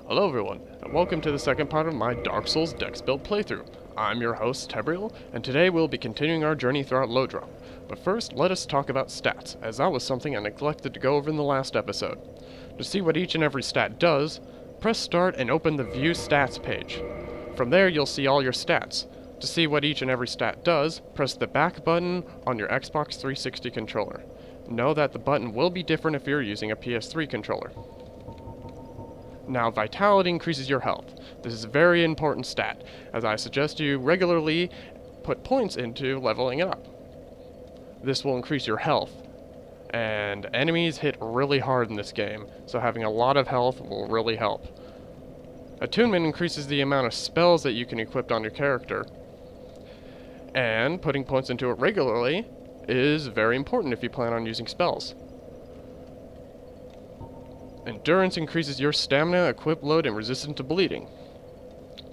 Hello everyone, and welcome to the second part of my Dark Souls Dex build playthrough. I'm your host, Tebriel, and today we'll be continuing our journey throughout Lordran. But first, let us talk about stats, as that was something I neglected to go over in the last episode. To see what each and every stat does, press start and open the View Stats page. From there you'll see all your stats. To see what each and every stat does, press the back button on your Xbox 360 controller. Know that the button will be different if you're using a PS3 controller. Now, Vitality increases your health. This is a very important stat, as I suggest you regularly put points into leveling it up. This will increase your health, and enemies hit really hard in this game, so having a lot of health will really help. Attunement increases the amount of spells that you can equip on your character, and putting points into it regularly is very important if you plan on using spells. Endurance increases your stamina, equip load, and resistance to bleeding.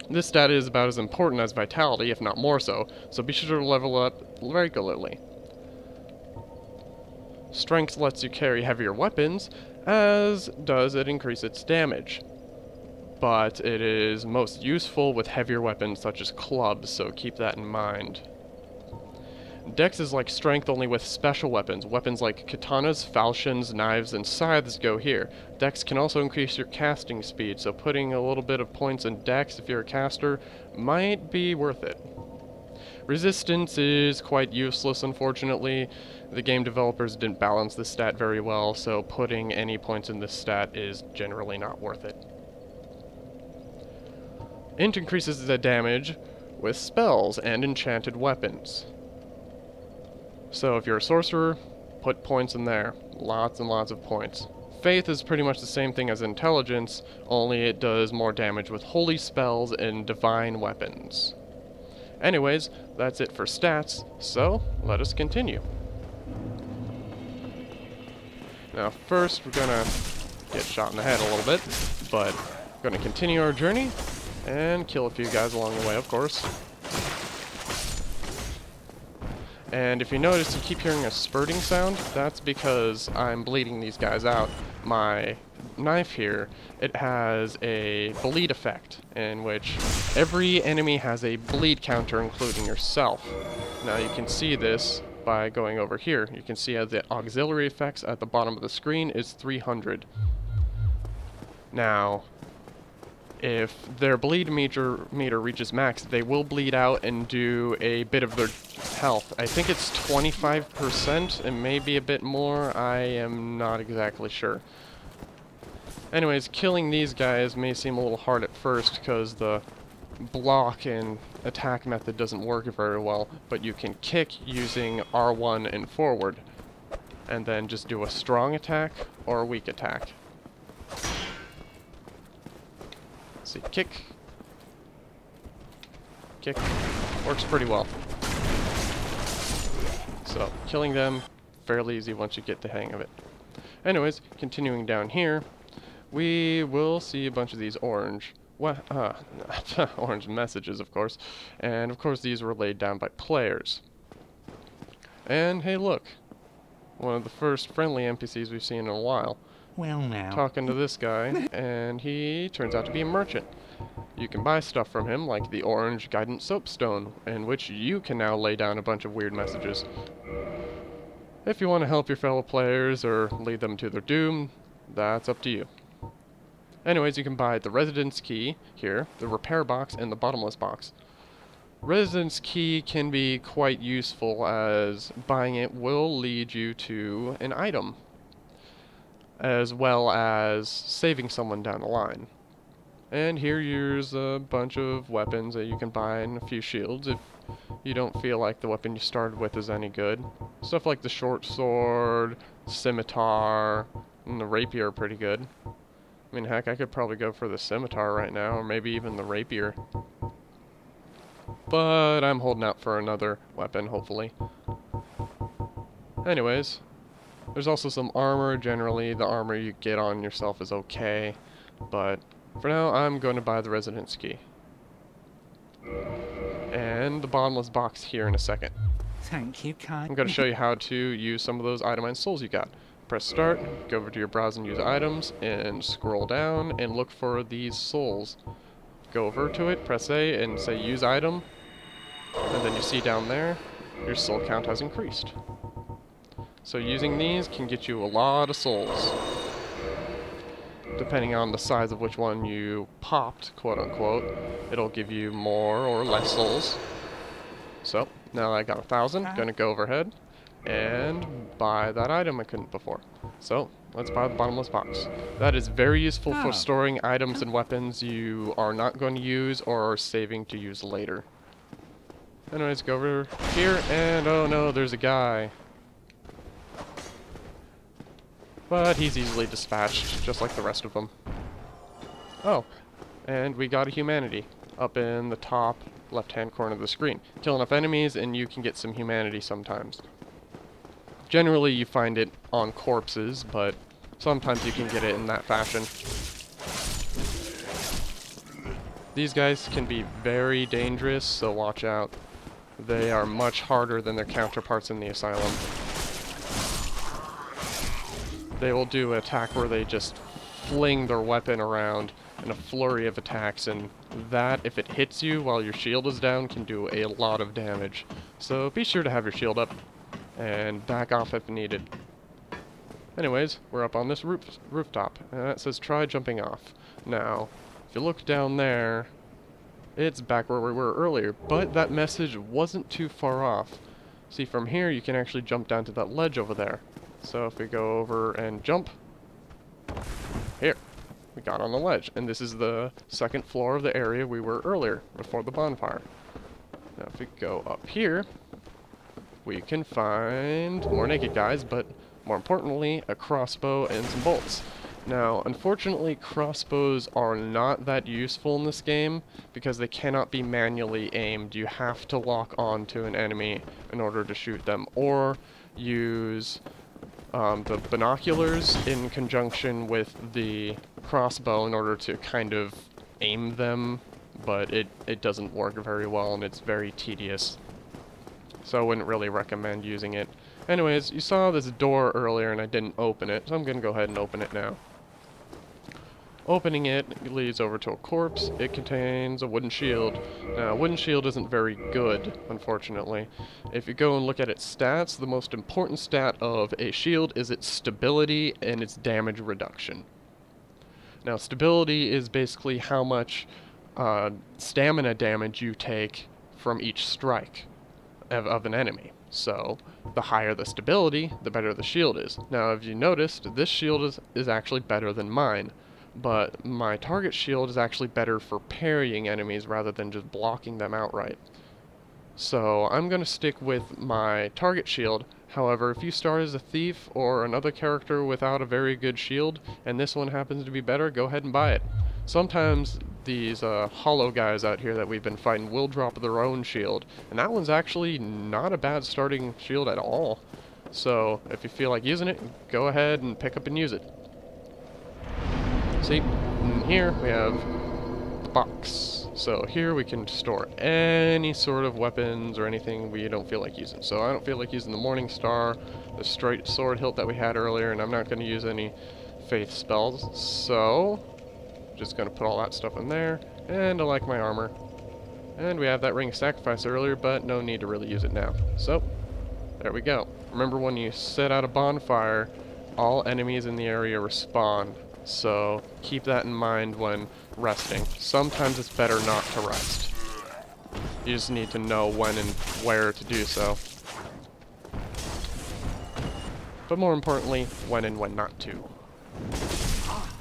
This stat is about as important as Vitality, if not more so be sure to level up regularly. Strength lets you carry heavier weapons, as does it increase its damage. But it is most useful with heavier weapons such as clubs, so keep that in mind. Dex is like strength only with special weapons. Weapons like katanas, falchions, knives, and scythes go here. Dex can also increase your casting speed, so putting a little bit of points in Dex if you're a caster might be worth it. Resistance is quite useless, unfortunately. The game developers didn't balance this stat very well, so putting any points in this stat is generally not worth it. Int increases the damage with spells and enchanted weapons. So if you're a sorcerer, put points in there. Lots and lots of points. Faith is pretty much the same thing as intelligence, only it does more damage with holy spells and divine weapons. Anyways, that's it for stats, so let us continue. Now first we're gonna get shot in the head a little bit, but we're gonna continue our journey and kill a few guys along the way, of course. And if you notice, you keep hearing a spurting sound. That's because I'm bleeding these guys out. My knife here, it has a bleed effect, in which every enemy has a bleed counter, including yourself. Now you can see this by going over here. You can see the auxiliary effects at the bottom of the screen is 300. Now, if their bleed meter reaches max, they will bleed out and do a bit of their health. I think it's 25%, and maybe a bit more. I am not exactly sure. Anyways, killing these guys may seem a little hard at first because the block and attack method doesn't work very well, but you can kick using R1 and forward, and then just do a strong attack or a weak attack. See, kick, works pretty well. So, killing them, fairly easy once you get the hang of it. Anyways, continuing down here, we will see a bunch of these orange messages, of course, and of course these were laid down by players. And hey look, one of the first friendly NPCs we've seen in a while. Well now. Talking to this guy, and he turns out to be a merchant. You can buy stuff from him, like the orange guidance soapstone, in which you can now lay down a bunch of weird messages. If you want to help your fellow players or lead them to their doom, that's up to you. Anyways, you can buy the residence key here, the repair box, and the bottomless box. Residence key can be quite useful, as buying it will lead you to an item, as well as saving someone down the line. And here's a bunch of weapons that you can buy and a few shields if you don't feel like the weapon you started with is any good. Stuff like the short sword, scimitar, and the rapier are pretty good. I mean, heck, I could probably go for the scimitar right now, or maybe even the rapier. But I'm holding out for another weapon, hopefully. Anyways, there's also some armor. Generally, the armor you get on yourself is okay, but for now, I'm going to buy the residence key. And the bottomless box here in a second. Thank you, kind. I'm going to show you how to use some of those itemized souls you got. press start, go over to your browse and use items, and scroll down and look for these souls. Go over to it, press A, and say use item, and then you see down there, your soul count has increased. So using these can get you a lot of souls. Depending on the size of which one you popped, quote unquote, it'll give you more or less souls. So, now I got 1,000, gonna go overhead and buy that item I couldn't before. So, let's buy the bottomless box. That is very useful for storing items and weapons you are not going to use or are saving to use later. Anyways, go over here, and oh no, there's a guy. But he's easily dispatched, just like the rest of them. Oh, and we got a humanity up in the top left-hand corner of the screen. Kill enough enemies and you can get some humanity sometimes. Generally you find it on corpses, but sometimes you can get it in that fashion. These guys can be very dangerous, so watch out. They are much harder than their counterparts in the asylum. They will do an attack where they just fling their weapon around in a flurry of attacks, and that, if it hits you while your shield is down, can do a lot of damage. So be sure to have your shield up and back off if needed. Anyways, we're up on this rooftop, and that says try jumping off. Now, if you look down there, it's back where we were earlier, but that message wasn't too far off. See, from here you can actually jump down to that ledge over there. So if we go over and jump, here, we got on the ledge, and this is the second floor of the area we were earlier, before the bonfire. Now if we go up here, we can find more naked guys, but more importantly, a crossbow and some bolts. Now, unfortunately, crossbows are not that useful in this game, because they cannot be manually aimed. You have to lock on to an enemy in order to shoot them, or use the binoculars in conjunction with the crossbow in order to kind of aim them, but it doesn't work very well and it's very tedious. So I wouldn't really recommend using it. Anyways, you saw this door earlier and I didn't open it, so I'm going to go ahead and open it now. Opening it leads over to a corpse. It contains a wooden shield. Now, a wooden shield isn't very good, unfortunately. If you go and look at its stats, the most important stat of a shield is its stability and its damage reduction. Now, stability is basically how much stamina damage you take from each strike of an enemy. So, the higher the stability, the better the shield is. Now, if you noticed, this shield is actually better than mine. But my target shield is actually better for parrying enemies rather than just blocking them outright. So I'm going to stick with my target shield. However, if you start as a thief or another character without a very good shield, and this one happens to be better, go ahead and buy it. Sometimes these hollow guys out here that we've been fighting will drop their own shield, and that one's actually not a bad starting shield at all. So if you feel like using it, go ahead and pick up and use it. See, in here we have the box. So here we can store any sort of weapons or anything we don't feel like using. So I don't feel like using the Morning Star, the straight sword hilt that we had earlier, and I'm not going to use any faith spells. So, just going to put all that stuff in there, and I like my armor. And we have that Ring of Sacrifice earlier, but no need to really use it now. So, there we go. Remember, when you set out a bonfire, all enemies in the area respawn. So keep that in mind when resting. Sometimes it's better not to rest. You just need to know when and where to do so. But more importantly, when and when not to.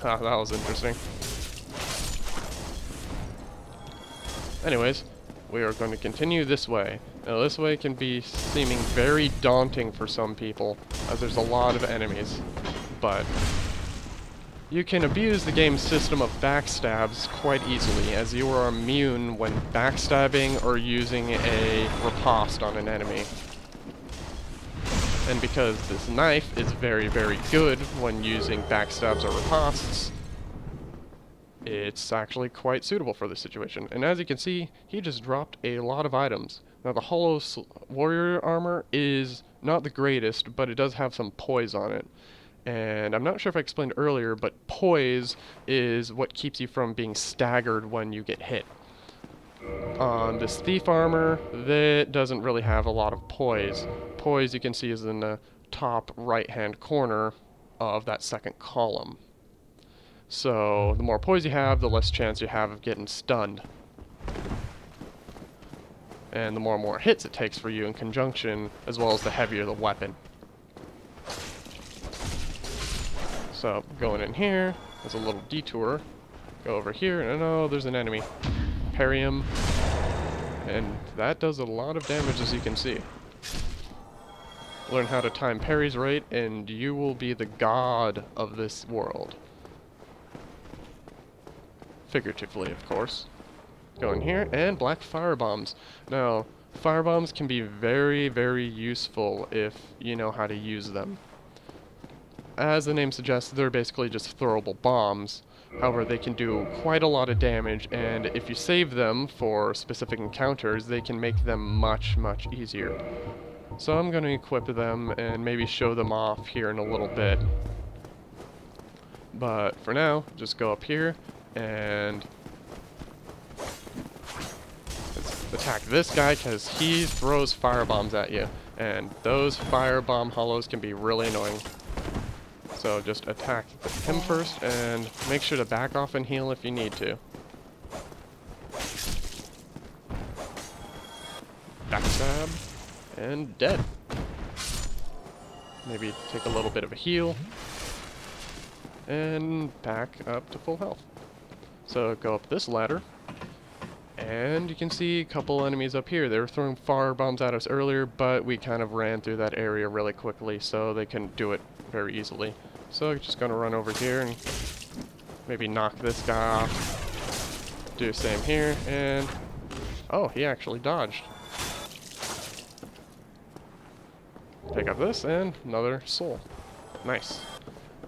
Ah, that was interesting. Anyways, we are going to continue this way. Now this way can be seeming very daunting for some people, as there's a lot of enemies. But you can abuse the game's system of backstabs quite easily, as you are immune when backstabbing or using a riposte on an enemy. And because this knife is very, very good when using backstabs or ripostes, it's actually quite suitable for this situation. And as you can see, he just dropped a lot of items. Now the Hollow Warrior armor is not the greatest, but it does have some poise on it. And I'm not sure if I explained earlier, but poise is what keeps you from being staggered when you get hit. On this thief armor, that doesn't really have a lot of poise. Poise, you can see, is in the top right-hand corner of that second column. So the more poise you have, the less chance you have of getting stunned. And the more hits it takes for you in conjunction, as well as the heavier the weapon. So, going in here, there's a little detour. Go over here, and oh, there's an enemy. Parry him. And that does a lot of damage, as you can see. Learn how to time parries right, and you will be the god of this world. Figuratively, of course. Go in here, and black firebombs. Now, firebombs can be very, very useful if you know how to use them. As the name suggests, they're basically just throwable bombs. However, they can do quite a lot of damage, and if you save them for specific encounters, they can make them much, much easier. So I'm going to equip them and maybe show them off here in a little bit. But for now, just go up here and let's attack this guy because he throws firebombs at you, and those firebomb hollows can be really annoying. So just attack him first, and make sure to back off and heal if you need to. Backstab, and dead. Maybe take a little bit of a heal, and back up to full health. So go up this ladder, and you can see a couple enemies up here. They were throwing firebombs at us earlier, but we kind of ran through that area really quickly, so they couldn't do it very easily. So I'm just gonna run over here and maybe knock this guy off. Do the same here, and oh, he actually dodged. Pick up this, and another soul. Nice.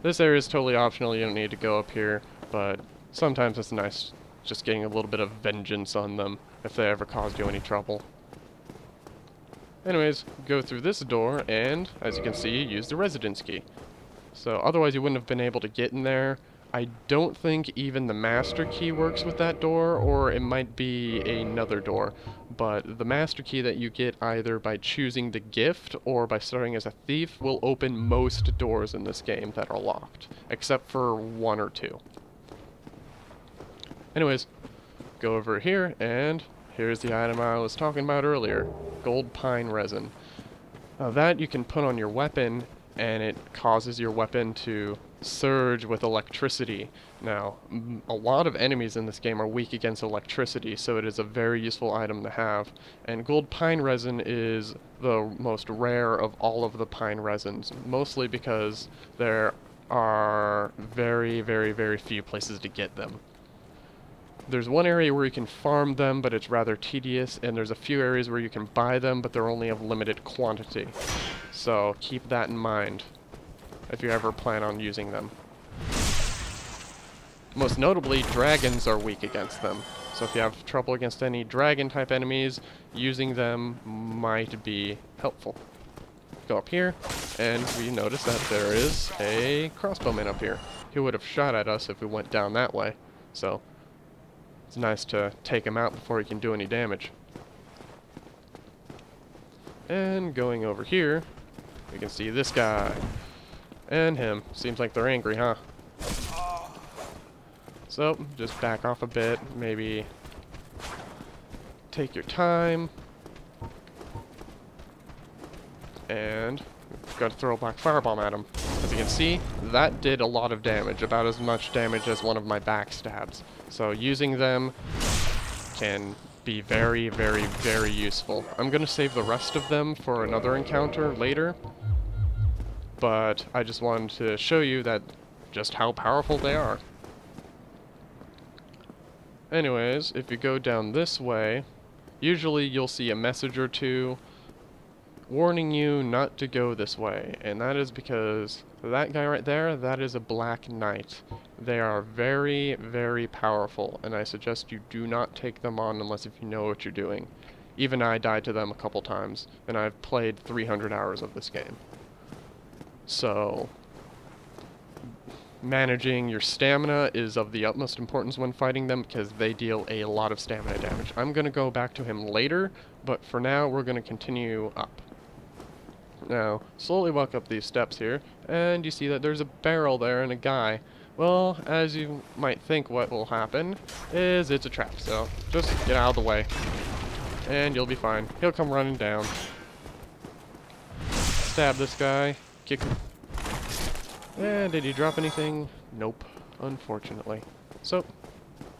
This area is totally optional, you don't need to go up here, but sometimes it's nice just getting a little bit of vengeance on them if they ever caused you any trouble. Anyways, go through this door, and as you can see, use the residence key. So otherwise you wouldn't have been able to get in there. I don't think even the master key works with that door, or it might be another door. But the master key that you get either by choosing the gift or by starting as a thief will open most doors in this game that are locked, except for one or two. Anyways, go over here, and here's the item I was talking about earlier, gold pine resin. That you can put on your weapon, and it causes your weapon to surge with electricity. Now, a lot of enemies in this game are weak against electricity, so it is a very useful item to have. And gold pine resin is the most rare of all of the pine resins, mostly because there are very, very, very few places to get them. There's one area where you can farm them, but it's rather tedious, and there's a few areas where you can buy them, but they're only of limited quantity. So keep that in mind if you ever plan on using them. Most notably, dragons are weak against them. So if you have trouble against any dragon-type enemies, using them might be helpful. Go up here, and we notice that there is a crossbowman up here. He would have shot at us if we went down that way. So it's nice to take him out before he can do any damage. And going over here, we can see this guy. And him. Seems like they're angry, huh? So, just back off a bit, maybe take your time. And gotta throw a black firebomb at him. As you can see, that did a lot of damage, about as much damage as one of my backstabs. So using them can be very, very, very useful. I'm gonna save the rest of them for another encounter later, but I just wanted to show you that just how powerful they are. Anyways, if you go down this way, usually you'll see a message or two warning you not to go this way, and that is because that guy right there, that is a Black Knight. They are very, very powerful, and I suggest you do not take them on unless if you know what you're doing. Even I died to them a couple times, and I've played 300 hours of this game. So, managing your stamina is of the utmost importance when fighting them because they deal a lot of stamina damage. I'm going to go back to him later, but for now we're going to continue up. Now, slowly walk up these steps here, and you see that there's a barrel there and a guy. Well, as you might think, what will happen is it's a trap, so just get out of the way, and you'll be fine. He'll come running down. Stab this guy, kick him. And did he drop anything? Nope, unfortunately. So,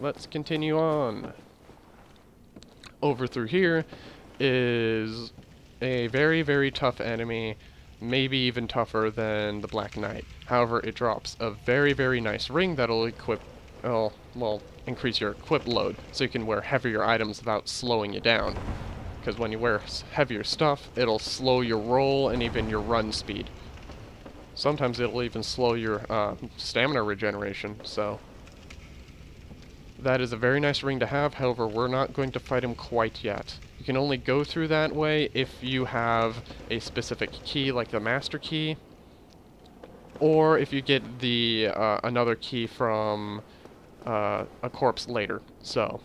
let's continue on. Over through here is a very, very tough enemy, maybe even tougher than the Black Knight. However, it drops a very, very nice ring that'll increase your equip load, so you can wear heavier items without slowing you down. Because when you wear heavier stuff, it'll slow your roll and even your run speed. Sometimes it'll even slow your stamina regeneration, so that is a very nice ring to have. However, we're not going to fight him quite yet. You can only go through that way if you have a specific key, like the master key, or if you get the another key from a corpse later. So,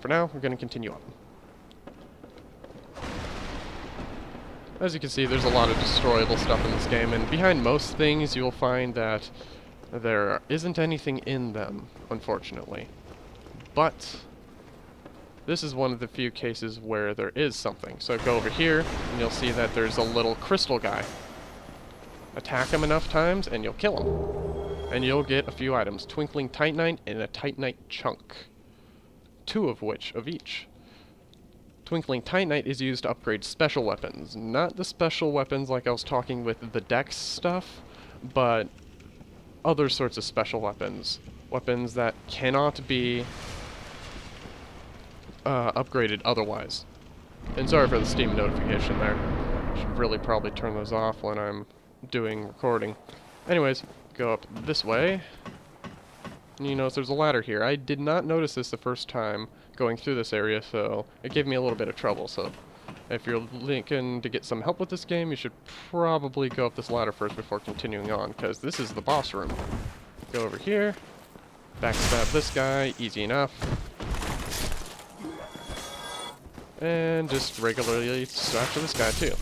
for now, we're going to continue on. As you can see, there's a lot of destroyable stuff in this game, and behind most things you'll find that there isn't anything in them, unfortunately. But this is one of the few cases where there is something. So go over here, and you'll see that there's a little crystal guy. Attack him enough times, and you'll kill him. And you'll get a few items. Twinkling Titanite and a Titanite chunk. 2 of which of each. Twinkling Titanite is used to upgrade special weapons. Not the special weapons like I was talking with the Dex stuff, but other sorts of special weapons. Weapons that cannot be upgraded otherwise. And sorry for the Steam notification there. I should really probably turn those off when I'm doing recording. Anyways, go up this way. And you notice there's a ladder here. I did not notice this the first time going through this area, so it gave me a little bit of trouble. So if you're looking to get some help with this game, you should probably go up this ladder first before continuing on, because this is the boss room. Go over here, backstab this guy, easy enough. And just regularly after this guy too.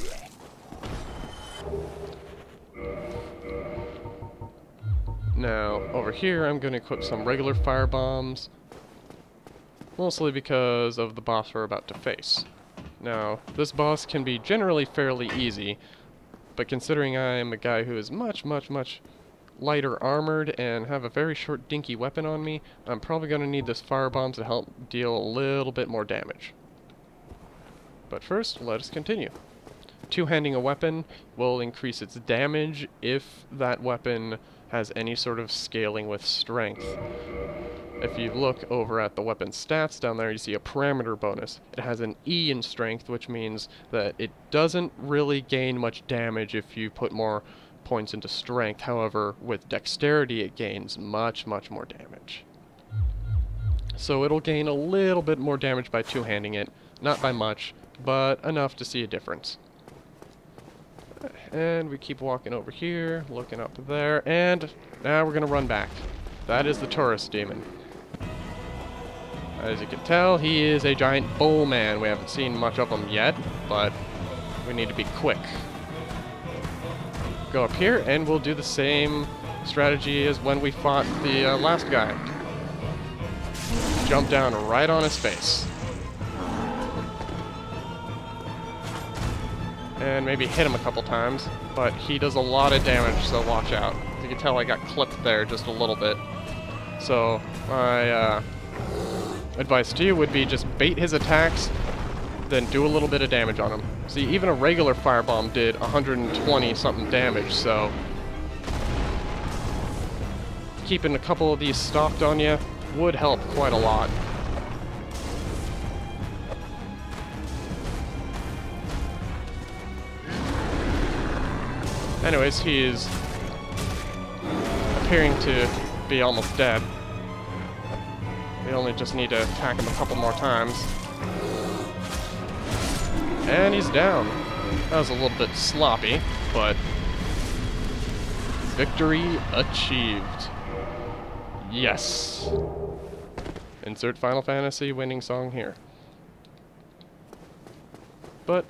Now, over here I'm going to equip some regular fire bombs, mostly because of the boss we're about to face. Now, this boss can be generally fairly easy, but considering I am a guy who is much lighter armored and have a very short dinky weapon on me, I'm probably going to need this fire bomb to help deal a little bit more damage. But first, let us continue. Two-handing a weapon will increase its damage if that weapon has any sort of scaling with strength. If you look over at the weapon stats down there, you see a parameter bonus. It has an E in strength, which means that it doesn't really gain much damage if you put more points into strength. However, with dexterity, it gains much more damage. So it'll gain a little bit more damage by two-handing it. Not by much, but enough to see a difference. And we keep walking over here, looking up there, and now we're gonna run back. That is the Taurus demon. As you can tell, he is a giant bull man. We haven't seen much of him yet, but we need to be quick. Go up here, and we'll do the same strategy as when we fought the last guy. Jump down right on his face. And maybe hit him a couple times, but he does a lot of damage, so watch out. As you can tell, I got clipped there just a little bit. So my advice to you would be just bait his attacks, then do a little bit of damage on him. See, even a regular firebomb did 120 something damage, so keeping a couple of these stocked on you would help quite a lot. Anyways, he's appearing to be almost dead. We only just need to attack him a couple more times. And he's down. That was a little bit sloppy, but victory achieved. Yes! Insert Final Fantasy winning song here. But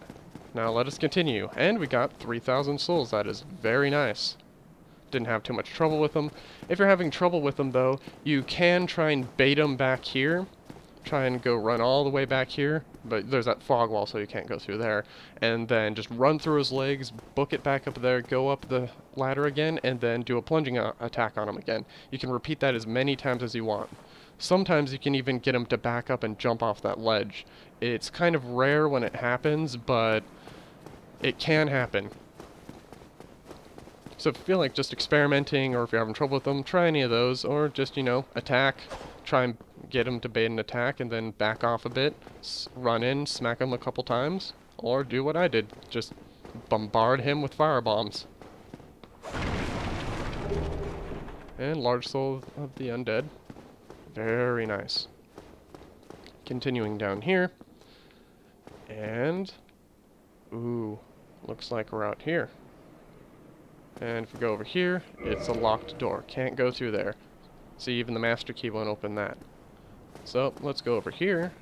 now let us continue. And we got 3,000 souls. That is very nice. Didn't have too much trouble with them. If you're having trouble with them, though, you can try and bait them back here. Try and go run all the way back here. But there's that fog wall, so you can't go through there. And then just run through his legs, book it back up there, go up the ladder again, and then do a plunging attack on him again. You can repeat that as many times as you want. Sometimes you can even get him to back up and jump off that ledge. It's kind of rare when it happens, but it can happen. So if you feel like just experimenting, or if you're having trouble with them, try any of those, or just, you know, attack. Try and get him to bait an attack, and then back off a bit, run in, smack him a couple times, or do what I did, just bombard him with firebombs. And large soul of the undead. Very nice. Continuing down here, and ooh, looks like we're out here. And if we go over here, it's a locked door. Can't go through there. See, even the master key won't open that. So, let's go over here.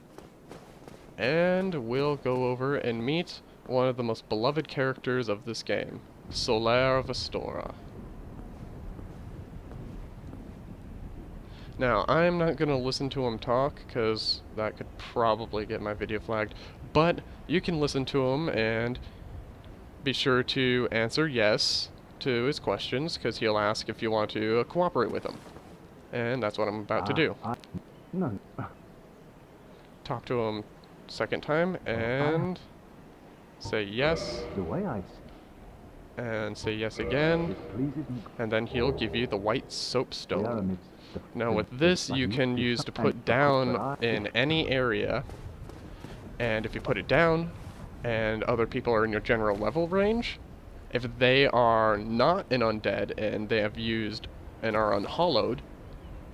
And we'll go over and meet one of the most beloved characters of this game. Solaire of Astora. Now, I'm not going to listen to him talk, because that could probably get my video flagged. But, you can listen to him and be sure to answer yes to his questions, because he'll ask if you want to cooperate with him. And that's what I'm about to do. No. Talk to him second time, and say yes. The way I And say yes again. And then he'll give you the white soapstone. Now with this, you can use to put down in any area. And if you put it down, and other people are in your general level range, if they are not an undead and they have used and are unhallowed,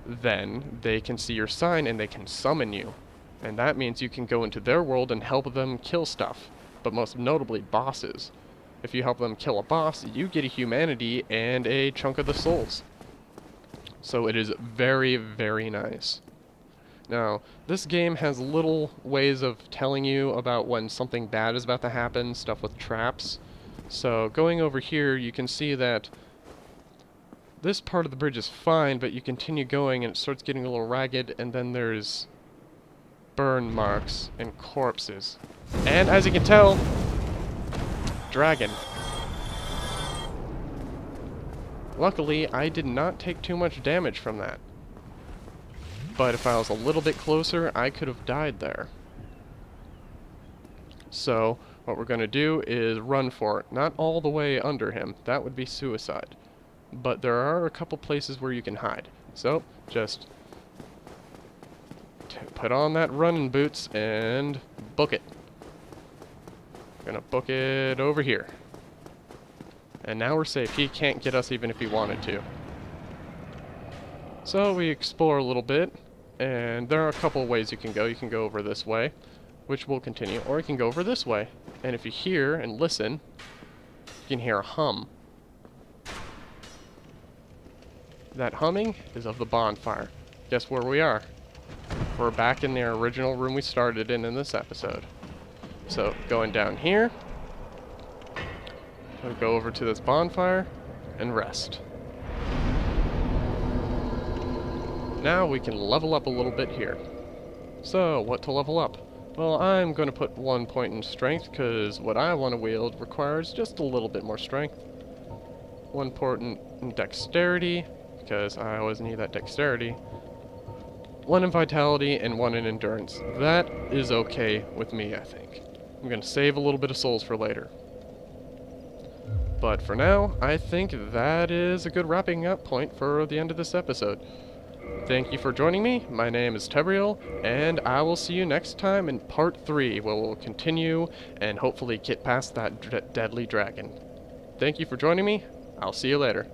then they can see your sign and they can summon you. And that means you can go into their world and help them kill stuff, but most notably bosses. If you help them kill a boss, you get a humanity and a chunk of the souls. So it is very, very nice. Now, this game has little ways of telling you about when something bad is about to happen, stuff with traps. So going over here, you can see that this part of the bridge is fine, but you continue going and it starts getting a little ragged, and then there's burn marks and corpses. And as you can tell, dragon. Luckily, I did not take too much damage from that. But if I was a little bit closer, I could have died there. So, what we're going to do is run for it. Not all the way under him. That would be suicide. But there are a couple places where you can hide. So, just put on that running boots and book it. Gonna book it over here. And now we're safe. He can't get us even if he wanted to. So we explore a little bit, and there are a couple ways you can go. You can go over this way, which will continue, or you can go over this way. And if you hear and listen, you can hear a hum. That humming is of the bonfire. Guess where we are? We're back in the original room we started in this episode. So, going down here, we'll go over to this bonfire and rest. Now we can level up a little bit here. So, what to level up? Well, I'm going to put 1 point in strength, because what I want to wield requires just a little bit more strength. 1 point in dexterity, because I always need that dexterity. 1 in vitality, and 1 in endurance. That is okay with me, I think. I'm going to save a little bit of souls for later. But for now, I think that is a good wrapping up point for the end of this episode. Thank you for joining me. My name is Tebriel, and I will see you next time in part 3, where we'll continue and hopefully get past that deadly dragon. Thank you for joining me. I'll see you later.